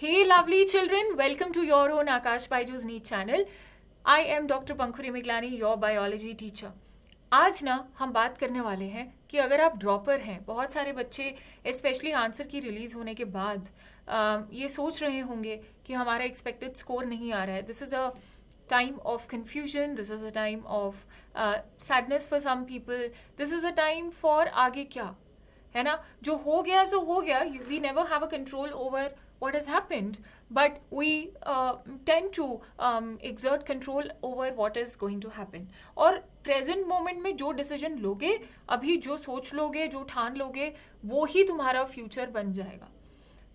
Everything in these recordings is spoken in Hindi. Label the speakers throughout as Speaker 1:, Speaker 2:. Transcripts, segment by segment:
Speaker 1: Hey lovely children, welcome to your own Akash Baiju's NEET channel. I am Dr. Pankhuri Miglani, your biology teacher. आज ना हम बात करने वाले हैं कि अगर आप ड्रॉपर हैं, बहुत सारे बच्चे स्पेशली आंसर की रिलीज होने के बाद ये सोच रहे होंगे कि हमारा एक्सपेक्टेड स्कोर नहीं आ रहा है. This is a time of confusion, this is a time of sadness for some people, this is a time for आगे क्या है ना. जो हो गया सो हो गया. We never have a control over what has happened, but we tend to exert control over what is going to happen. और प्रेजेंट मोमेंट में जो डिसीजन लोगे, अभी जो सोच लोगे, जो ठान लोगे, वो ही तुम्हारा फ्यूचर बन जाएगा,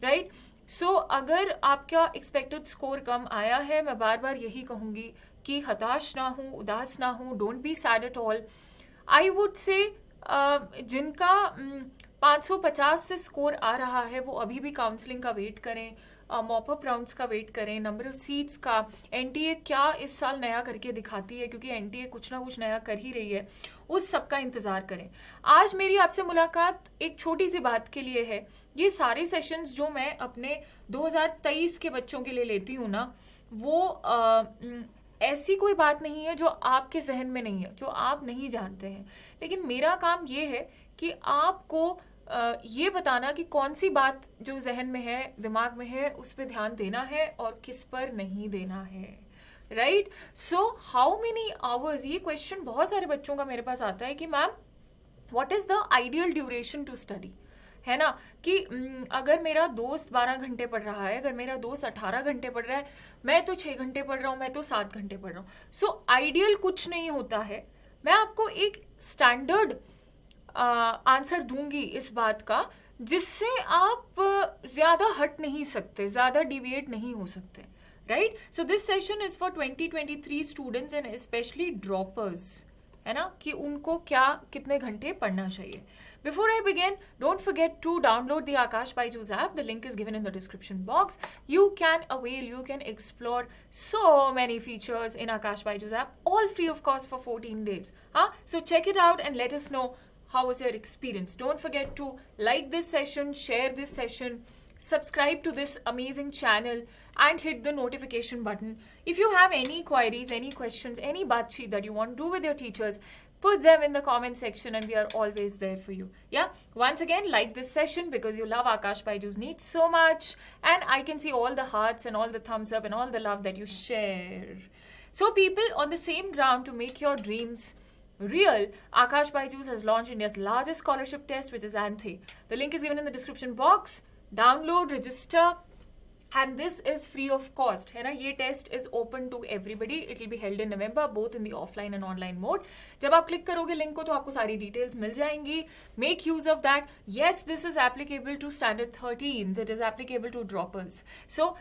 Speaker 1: राइट? सो अगर आपका एक्सपेक्टेड स्कोर कम आया है, मैं बार बार यही कहूँगी कि हताश ना हो, उदास ना हो, don't be sad at all. I would say जिनका 550 से स्कोर आ रहा है वो अभी भी काउंसलिंग का वेट करें, मॉपअप राउंड्स का वेट करें, नंबर ऑफ सीट्स का, एनटीए क्या इस साल नया करके दिखाती है, क्योंकि एनटीए कुछ ना कुछ नया कर ही रही है, उस सब का इंतज़ार करें. आज मेरी आपसे मुलाकात एक छोटी सी बात के लिए है. ये सारे सेशंस जो मैं अपने 2023 के बच्चों के लिए लेती हूँ ना, वो ऐसी कोई बात नहीं है जो आपके जहन में नहीं है, जो आप नहीं जानते हैं. लेकिन मेरा काम ये है कि आपको ये बताना कि कौन सी बात जो जहन में है, दिमाग में है, उस पर ध्यान देना है और किस पर नहीं देना है, right? So how many hours, ये क्वेश्चन बहुत सारे बच्चों का मेरे पास आता है कि ma'am what is the ideal duration to study, है ना. कि अगर मेरा दोस्त 12 घंटे पढ़ रहा है, अगर मेरा दोस्त 18 घंटे पढ़ रहा है, मैं तो 6 घंटे पढ़ रहा हूँ, मैं तो 7 घंटे पढ़ रहा हूँ. सो आइडियल कुछ नहीं होता है. मैं आपको एक स्टैंडर्ड आंसर दूंगी इस बात का, जिससे आप ज्यादा हट नहीं सकते, ज्यादा डिविएट नहीं हो सकते, right? So this session is for 2023 students and specially droppers, है ना, कि उनको क्या कितने घंटे पढ़ना चाहिए. Before I begin, don't forget to download the Akash Baiju's app. The link is given in the description box. You can avail, you can explore so many features in Akash Baiju's app, all free of cost for 14 days. So check it out and let us know how was your experience. Don't forget to like this session, share this session, subscribe to this amazing channel and hit the notification button. If you have any queries, any questions, any baatcheet that you want to do with your teachers, put them in the comment section and we are always there for you. Yeah, once again, like this session because you love Akash Baiju's NEET so much, and I can see all the hearts and all the thumbs up and all the love that you share. So people, on the same ground, to make your dreams real, Akash Baiju's has launched India's largest scholarship test, which is ANTHE. The link is given in the description box. Download, register, and this is free of cost, है ना. ये test is open to everybody. It will be held in November, both in the offline and online mode. जब आप क्लिक करोगे लिंक को तो आपको सारी डिटेल्स मिल जाएंगी. Make use of that. Yes, this is applicable to standard 13. That is applicable to droppers. So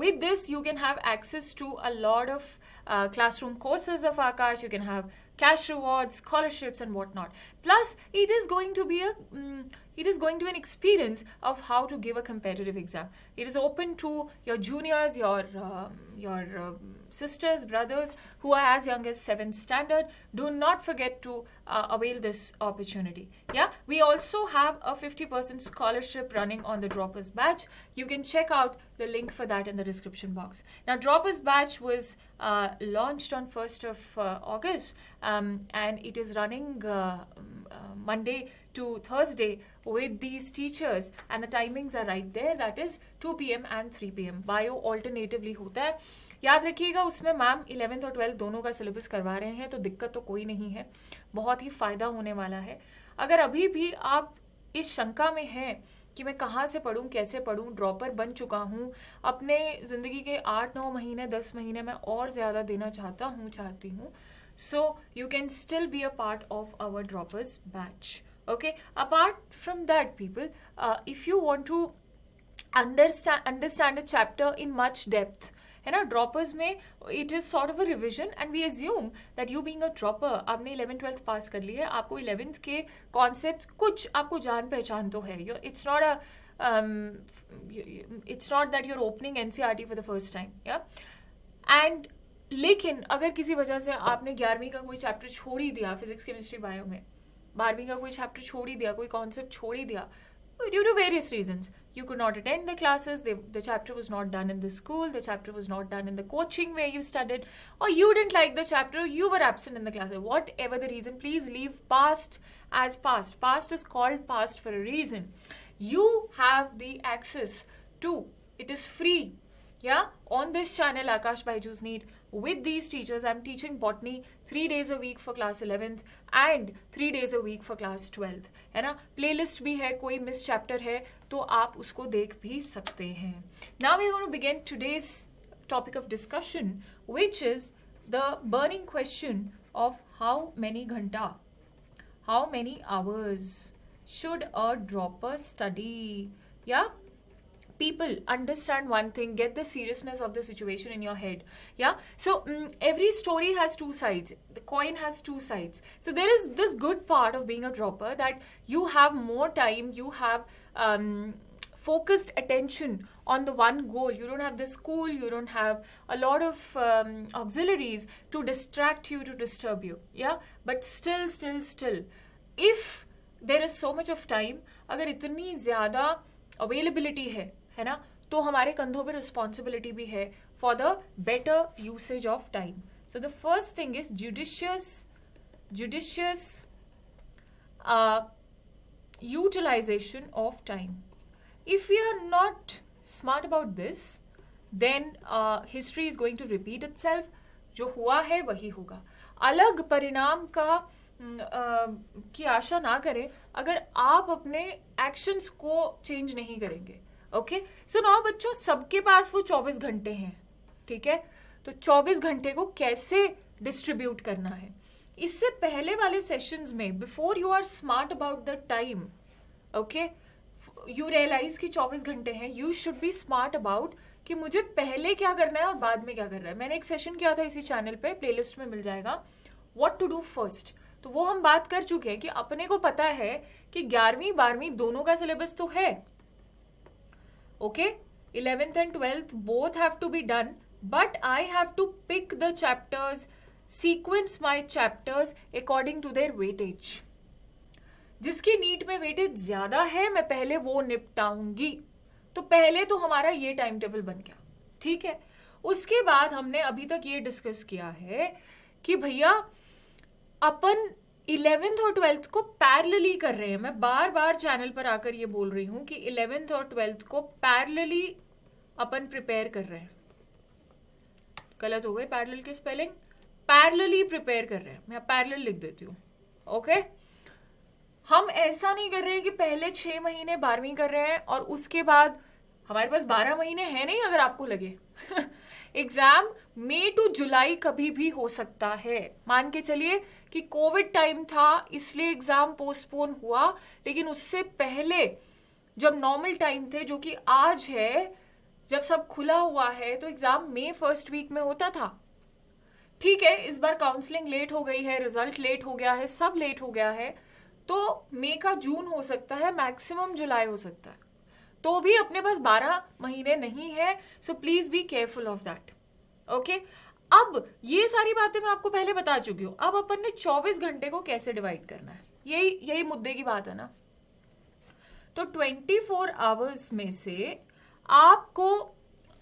Speaker 1: with this, you can have access to a lot of classroom courses of Akash. You can have cash rewards, scholarships, and whatnot. Plus, it is going to be an experience of how to give a competitive exam. It is open to your juniors, your sisters, brothers who are as young as 7th standard. Do not forget to avail this opportunity. Yeah, we also have a 50% scholarship running on the Droppers batch. You can check out the link for that in the description box. Now, Droppers batch was launched on 1st of August, and it is running Monday to Thursday with these teachers, and the timings are right there, that is 2 p.m. and 3 p.m. Bio alternatively होता है. याद रखिएगा, उसमें मैम 11th और 12th दोनों का सिलेबस करवा रहे हैं, तो दिक्कत तो कोई नहीं है, बहुत ही फ़ायदा होने वाला है. अगर अभी भी आप इस शंका में हैं कि मैं कहाँ से पढ़ूँ, कैसे पढ़ूँ, ड्रॉपर बन चुका हूँ, अपने ज़िंदगी के 8-9 महीने 10 महीने में और ज़्यादा देना चाहती हूँ, so you can still be a part of our droppers batch. Okay, apart from that, people, if you want to understand a chapter in much depth, है ना, ड्रॉपर्स में it is sort of a revision, and we assume that you being a dropper, आपने 11th-12th पास कर ली है, आपको 11th के कॉन्सेप्ट्स कुछ आपको जान पहचान तो है. It's not that your opening NCERT for the first time, yeah. And लेकिन अगर किसी वजह से आपने 11वीं का कोई चैप्टर छोड़ ही दिया, फिजिक्स केमिस्ट्री बायो में 12वीं का कोई चैप्टर छोड़ ही दिया, कोई कॉन्सेप्ट छोड़ ही दिया, due to various reasons. You could not attend the classes, the chapter was not done in the school, the chapter was not done in the coaching where you studied, or you didn't like the chapter, you were absent in the class. Whatever the reason, please leave past as past. Past is called past for a reason. You have the access to, it is free. Yeah, on this channel Aakash Byju's NEET, with these teachers, I'm teaching botany 3 days a week for class 11th and 3 days a week for class 12th, है ना. प्लेलिस्ट भी है, कोई मिस चैप्टर है तो आप उसको देख भी सकते हैं. Now we're going to begin today's topic of discussion, which is the burning question of how many घंटा, how many hours should a dropper study. Yeah, people, understand one thing, get the seriousness of the situation in your head. Yeah, so every story has two sides, the coin has two sides. So there is this good part of being a dropper, that you have more time, you have focused attention on the one goal. You don't have the school, you don't have a lot of auxiliaries to distract you, to disturb you. Yeah, but still if there is so much of time, अगर इतनी ज़्यादा अवेलेबिलिटी है ना, तो हमारे कंधों पे रिस्पॉन्सिबिलिटी भी है for the better usage of time. So the first thing is judicious utilization of time. If we are not smart about this, then history is going to repeat itself. जो हुआ है वही होगा. अलग परिणाम का की आशा ना करें अगर आप अपने एक्शंस को चेंज नहीं करेंगे. ओके, सो नाउ बच्चों, सबके पास वो 24 घंटे हैं, ठीक है. तो 24 घंटे को कैसे डिस्ट्रीब्यूट करना है, इससे पहले वाले सेशंस में, before you are smart about the time, okay, you realize कि 24 घंटे हैं, you should be smart about कि मुझे पहले क्या करना है और बाद में क्या करना है. मैंने एक सेशन किया था इसी चैनल पे, प्लेलिस्ट में मिल जाएगा, व्हाट टू डू फर्स्ट. तो वो हम बात कर चुके हैं कि अपने को पता है कि 11वीं 12वीं दोनों का सिलेबस तो है. Okay, 11th and 12th both have to be done, but I have to pick the chapters, sequence my chapters according to their weightage. जिसकी नीट में वेटेज ज्यादा है मैं पहले वो निपटाऊंगी. तो पहले तो हमारा ये टाइम टेबल बन गया, ठीक है. उसके बाद हमने अभी तक ये डिस्कस किया है कि भैया अपन 11th और 12th को पैरेलली कर रहे हैं. मैं बार बार चैनल पर आकर ये बोल रही हूं कि 11th और 12th को पैरेलली अपन प्रिपेयर कर रहे हैं. गलत हो गए पैरेलल की स्पेलिंग, पैरेलली प्रिपेयर कर रहे हैं. मैं पैरेलल लिख देती हूँ. ओके, हम ऐसा नहीं कर रहे हैं कि पहले 6 महीने 12वीं कर रहे हैं और उसके बाद हमारे पास 12 महीने हैं नहीं. अगर आपको लगे एग्जाम मई टू जुलाई कभी भी हो सकता है. मान के चलिए कि कोविड टाइम था इसलिए एग्जाम पोस्टपोन हुआ, लेकिन उससे पहले जब नॉर्मल टाइम थे, जो कि आज है, जब सब खुला हुआ है, तो एग्जाम मई फर्स्ट वीक में होता था. ठीक है, इस बार काउंसलिंग लेट हो गई है, रिजल्ट लेट हो गया है, सब लेट हो गया है, तो मई का जून हो सकता है, मैक्सिमम जुलाई हो सकता है. तो भी अपने पास 12 महीने नहीं है. So please be careful of that. Okay, अब ये सारी बातें मैं आपको पहले बता चुकी हूं. अब अपन ने 24 घंटे को कैसे डिवाइड करना है, यही मुद्दे की बात है ना. तो 24 आवर्स में से आपको,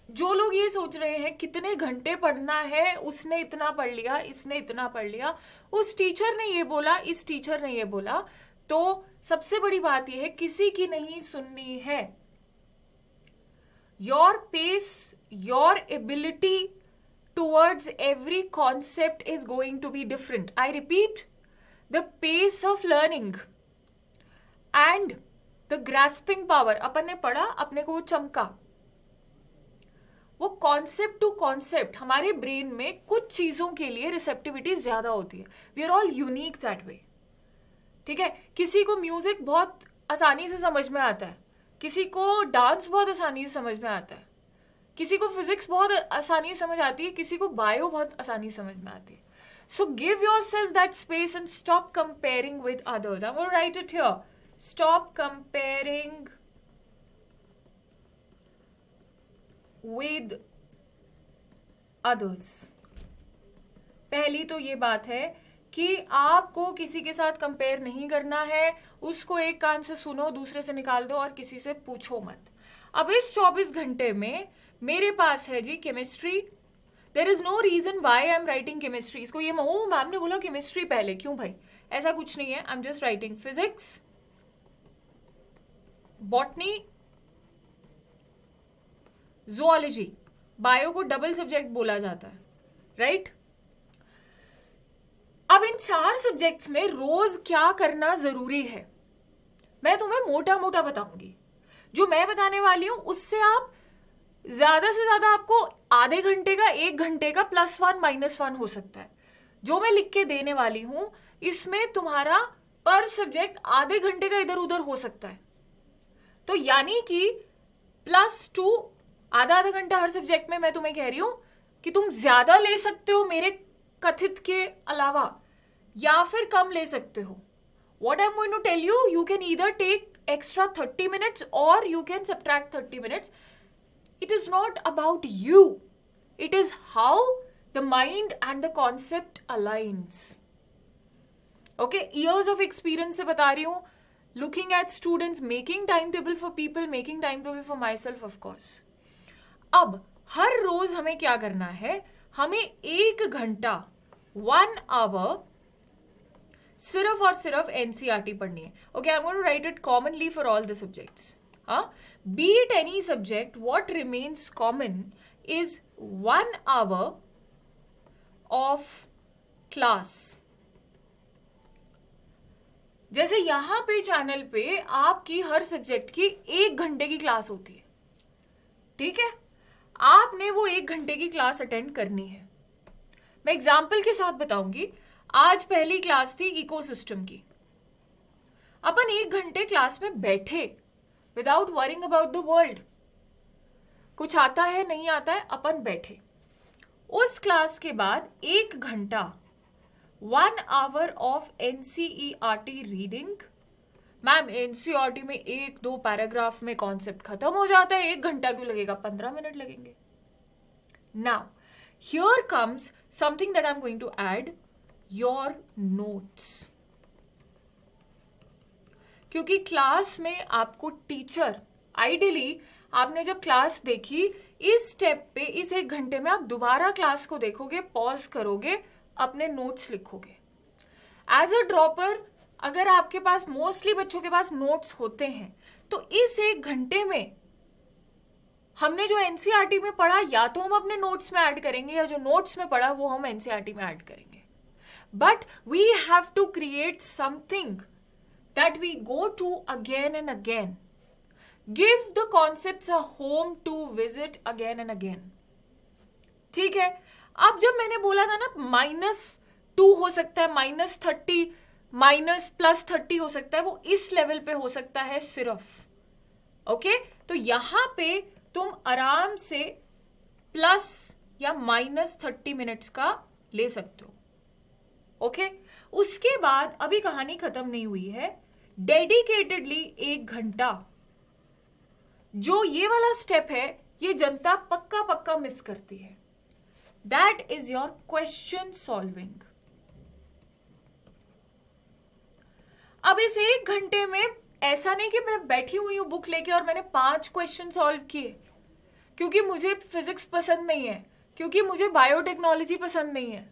Speaker 1: जो लोग ये सोच रहे हैं कितने घंटे पढ़ना है, उसने इतना पढ़ लिया, इसने इतना पढ़ लिया, उस टीचर ने ये बोला, इस टीचर ने ये बोला, तो सबसे बड़ी बात यह है किसी की नहीं सुननी है. Your pace, your ability towards every concept is going to be different. I repeat, the pace of learning and the grasping power. अपन ने पढ़ा, अपने को वो चमका, वो कॉन्सेप्ट टू कॉन्सेप्ट हमारे ब्रेन में कुछ चीजों के लिए रिसेप्टिविटी ज्यादा होती है. We are all unique that way. ठीक है, किसी को म्यूजिक बहुत आसानी से समझ में आता है, किसी को डांस बहुत आसानी से समझ में आता है, किसी को फिजिक्स बहुत आसानी से समझ आती है, किसी को बायो बहुत आसानी से समझ में आती है. So give yourself that space and stop comparing with others. I will write it here. Stop comparing with others. पहली तो ये बात है कि आपको किसी के साथ कंपेयर नहीं करना है, उसको एक कान से सुनो, दूसरे से निकाल दो और किसी से पूछो मत। अब इस 24 घंटे में मेरे पास है जी chemistry. There is no reason why I am writing chemistry. इसको ये मैम ने बोला केमिस्ट्री पहले, क्यों भाई? ऐसा कुछ नहीं है, I am just writing physics, botany, zoology. Bio को डबल सब्जेक्ट बोला जाता है, राइट? अब इन 4 सब्जेक्ट्स में रोज क्या करना जरूरी है मैं तुम्हें मोटा मोटा बताऊंगी। जो मैं बताने वाली हूं उससे आप ज्यादा से ज्यादा आपको आधे घंटे का, 1 घंटे का +1 -1 हो सकता है। जो मैं लिख के देने वाली हूं इसमें तुम्हारा पर सब्जेक्ट आधे घंटे का इधर उधर हो सकता है। तो यानी कि +2, आधा घंटा हर सब्जेक्ट में मैं तुम्हें कह रही हूं कि तुम ज्यादा ले सकते हो मेरे कथित के अलावा, या फिर कम ले सकते हो। What I'm going to tell you, you can either take extra 30 minutes or you can subtract 30 minutes. It is not about you. It is how the mind and the concept aligns. Okay, years of experience से बता रही हूँ, looking at students, making timetable for people, making timetable for myself, of course. अब हर रोज हमें क्या करना है? हमें 1 घंटा 1 hour सिर्फ और सिर्फ एनसीईआरटी पढ़नी है। Okay, I am going to write it commonly for all the subjects. Be it any subject, what remains common is 1 hour of class. जैसे यहां पे चैनल पे आपकी हर सब्जेक्ट की 1 घंटे की क्लास होती है, ठीक है? आपने वो 1 घंटे की क्लास अटेंड करनी है। मैं एग्जाम्पल के साथ बताऊंगी। आज पहली क्लास थी इकोसिस्टम की। अपन 1 घंटे क्लास में बैठे without worrying about the world. कुछ आता है नहीं आता है, अपन बैठे। उस क्लास के बाद 1 घंटा 1 hour of NCERT reading. Ma'am NCERT में 1-2 पैराग्राफ में कॉन्सेप्ट खत्म हो जाता है, 1 घंटा क्यों लगेगा? 15 मिनट लगेंगे। Now here comes something that I am going to add, your notes. क्योंकि क्लास में आपको टीचर, आइडियली आपने जब क्लास देखी, इस स्टेप पे इस 1 घंटे में आप दोबारा क्लास को देखोगे, पॉज करोगे, अपने नोट्स लिखोगे। एज अ ड्रॉपर अगर आपके पास, मोस्टली बच्चों के पास नोट्स होते हैं, तो इस 1 घंटे में हमने जो एनसीईआरटी में पढ़ा या तो हम अपने नोट्स में ऐड करेंगे, या जो नोट्स में पढ़ा वो हम एनसीईआरटी में ऐड करेंगे। But we have to create something that we go to again and again. Give the concepts a home to visit again and again. ठीक है? अब जब मैंने बोला था ना -2 हो सकता है, -30, +30 हो सकता है, वो इस लेवल पे हो सकता है सिर्फ। ओके, तो यहां पे तुम आराम से प्लस या -30 मिनट्स का ले सकते हो। ओके, उसके बाद अभी कहानी खत्म नहीं हुई है। डेडिकेटेडली 1 घंटा, जो ये वाला स्टेप है, ये जनता पक्का पक्का मिस करती है। That is your question solving. अब इस 1 घंटे में ऐसा नहीं कि मैं बैठी हुई हूं बुक लेके और मैंने 5 क्वेश्चन सॉल्व किए, क्योंकि मुझे फिजिक्स पसंद नहीं है, क्योंकि मुझे बायोटेक्नोलॉजी पसंद नहीं है,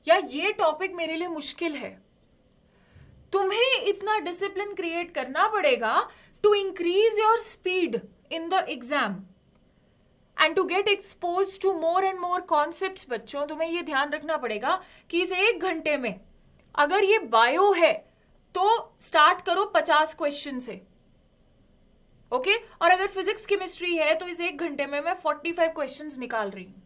Speaker 1: या ये टॉपिक मेरे लिए मुश्किल है। तुम्हें इतना डिसिप्लिन क्रिएट करना पड़ेगा to increase your speed in the exam and to get expose to more and more concepts. बच्चों, तुम्हें ये ध्यान रखना पड़ेगा कि इस 1 घंटे में अगर ये बायो है तो स्टार्ट करो 50 क्वेश्चन से। ओके, और अगर फिजिक्स केमिस्ट्री है तो इस 1 घंटे में मैं 45 क्वेश्चंस निकाल रही हूं।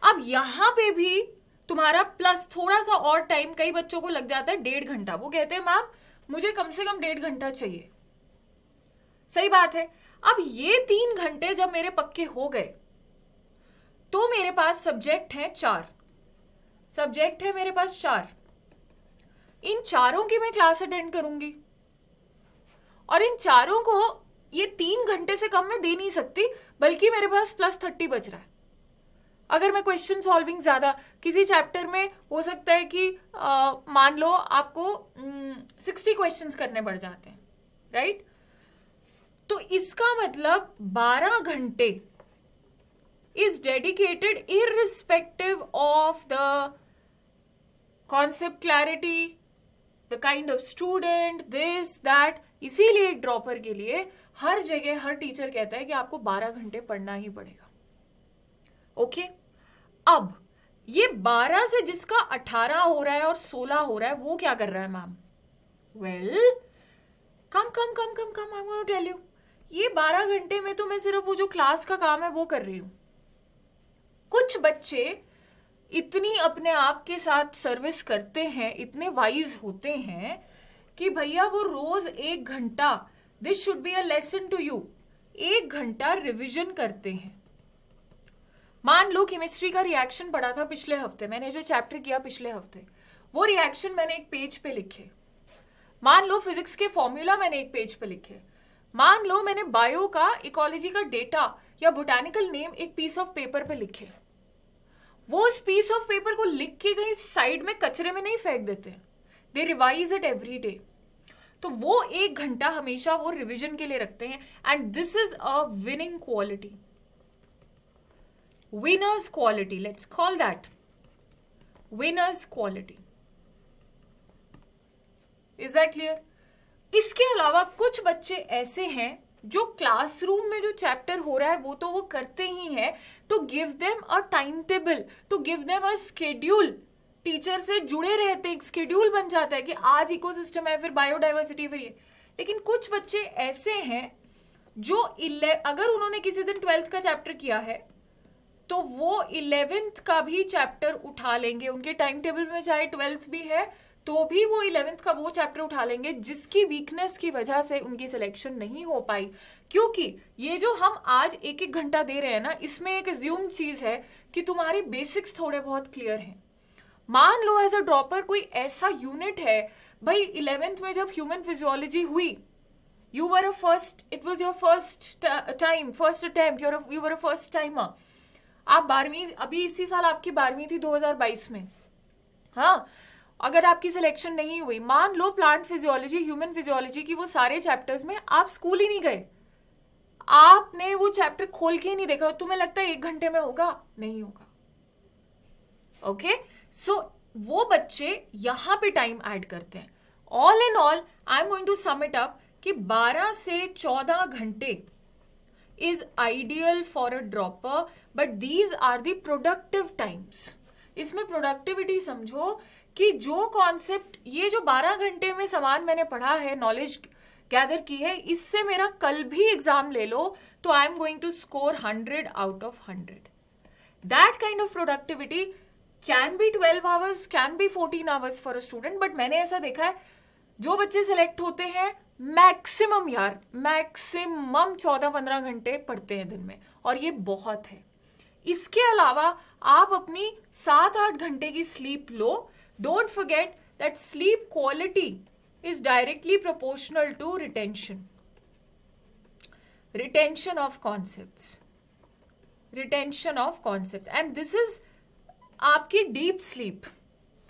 Speaker 1: अब यहां पे भी तुम्हारा प्लस थोड़ा सा और टाइम, कई बच्चों को लग जाता है 1.5 घंटा। वो कहते हैं मैम मुझे कम से कम 1.5 घंटा चाहिए। सही बात है। अब ये 3 घंटे जब मेरे पक्के हो गए, तो मेरे पास सब्जेक्ट हैं 4 सब्जेक्ट है मेरे पास 4। इन चारों की मैं क्लास अटेंड करूंगी, और इन चारों को ये 3 घंटे से कम मैं दे नहीं सकती, बल्कि मेरे पास +30 बच रहा है। अगर मैं क्वेश्चन सॉल्विंग ज्यादा, किसी चैप्टर में हो सकता है कि मान लो आपको 60 क्वेश्चंस करने पड़ जाते हैं, राइट? तो इसका मतलब 12 घंटे is dedicated irrespective of the concept clarity, the kind of student, this that. इसीलिए एक ड्रॉपर के लिए हर जगह हर टीचर कहता है कि आपको 12 घंटे पढ़ना ही पड़ेगा। ओके, अब ये 12 से जिसका 18 हो रहा है और 16 हो रहा है, वो क्या कर रहा है ma'am? Well, come I want to tell you, ये 12 घंटे में तो मैं सिर्फ वो जो क्लास का काम है वो कर रही हूं। कुछ बच्चे इतनी अपने आप के साथ सर्विस करते हैं, इतने वाइज होते हैं कि भैया वो रोज 1 घंटा, this should be a lesson to you, 1 घंटा रिविजन करते हैं। मान लो केमिस्ट्री का रिएक्शन पढ़ा था पिछले हफ्ते, मैंने जो चैप्टर किया पिछले हफ्ते, वो रिएक्शन मैंने एक पेज पे लिखे। मान लो फिजिक्स के फॉर्मूला मैंने एक पेज पे लिखे। मान लो मैंने बायो का, इकोलॉजी का डेटा या बोटानिकल नेम एक पीस ऑफ पेपर पे लिखे। वो उस पीस ऑफ पेपर को लिख के कहीं साइड में कचरे में नहीं फेंक देते, दे रिवाइज इट एवरी डे। तो वो 1 घंटा हमेशा वो रिविजन के लिए रखते हैं, and this is a winning quality, winners quality, let's call that winners quality. Is that clear? इसके अलावा कुछ बच्चे ऐसे हैं जो क्लासरूम में जो चैप्टर हो रहा है वो तो वो करते ही हैं, to give them a time table, to give them a schedule, teacher से जुड़े रहते, एक शेड्यूल बन जाता है कि आज इकोसिस्टम है, फिर बायोडाइवर्सिटी, फिर ये। लेकिन कुछ बच्चे ऐसे हैं जो अगर उन्होंने किसी दिन 12th का चैप्टर किया है तो वो 11th का भी चैप्टर उठा लेंगे। उनके टाइम टेबल में चाहे 12th भी है तो भी वो 11th का वो चैप्टर उठा लेंगे, जिसकी वीकनेस की वजह से उनकी सिलेक्शन नहीं हो पाई। क्योंकि ये जो हम आज 1-1 घंटा दे रहे हैं ना, इसमें एक अज्यूम चीज है कि तुम्हारी बेसिक्स थोड़े बहुत क्लियर हैं। मान लो एज अ ड्रॉपर कोई ऐसा यूनिट है, भाई 11th में जब ह्यूमन फिजियोलॉजी हुई, you were a first, it was your first time, first attempt, you were a first timer. आप 12वीं, अभी इसी साल आपकी 12वीं थी 2022 में, हाँ, अगर आपकी सिलेक्शन नहीं हुई, मान लो प्लांट फिजियोलॉजी, ह्यूमन फिजियोलॉजी की वो सारे चैप्टर्स में आप स्कूल ही नहीं गए, आपने वो चैप्टर खोल के ही नहीं देखा, तुम्हें लगता है 1 घंटे में होगा? नहीं होगा। ओके, सो वो बच्चे यहां पे टाइम ऐड करते हैं। All in all I am going to sum it up कि 12 से 14 घंटे is ideal for a dropper, but these are the productive times. इसमें प्रोडक्टिविटी समझो कि जो कॉन्सेप्ट, ये जो 12 घंटे में सामान मैंने पढ़ा है, नॉलेज गैदर की है, इससे मेरा कल भी एग्जाम ले लो तो I am going to score 100 out of 100. That kind of productivity can be 12 hours, can be 14 hours for a student, but मैंने ऐसा देखा है जो बच्चे सिलेक्ट होते हैं मैक्सिमम 14-15 घंटे पढ़ते हैं दिन में, और ये बहुत है। इसके अलावा आप अपनी 7-8 घंटे की स्लीप लो। Don't forget that sleep quality is directly proportional to retention of concepts, and this is आपकी deep sleep,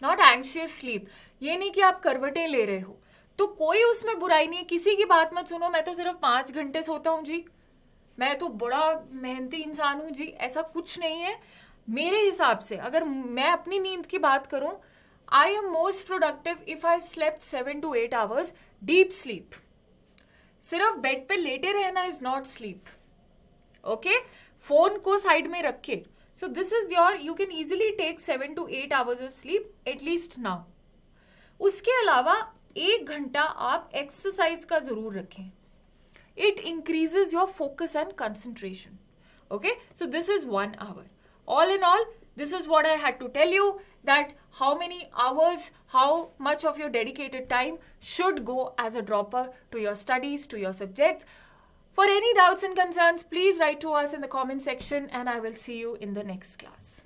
Speaker 1: not anxious sleep. ये नहीं कि आप करवटें ले रहे हो, तो कोई उसमें बुराई नहीं है, किसी की बात मत सुनो, मैं तो सिर्फ 5 घंटे सोता हूँ जी, मैं तो बड़ा मेहनती इंसान हूँ जी, ऐसा कुछ नहीं है। मेरे हिसाब से अगर मैं अपनी नींद की बात करूं, I am most productive if I slept 7 to 8 hours deep sleep. सिर्फ बेड पे लेटे रहना is not sleep. Okay, phone को साइड में रखे, so this is your, you can easily take 7 to 8 hours of sleep at least now. उसके अलावा 1 घंटा आप एक्सरसाइज का जरूर रखें, it increases your focus and concentration. Okay, so this is 1 hour. All in all, this is what I had to tell you, that how many hours, how much of your dedicated time should go as a dropper to your studies, to your subjects. For any doubts and concerns, please write to us in the comment section, and I will see you in the next class.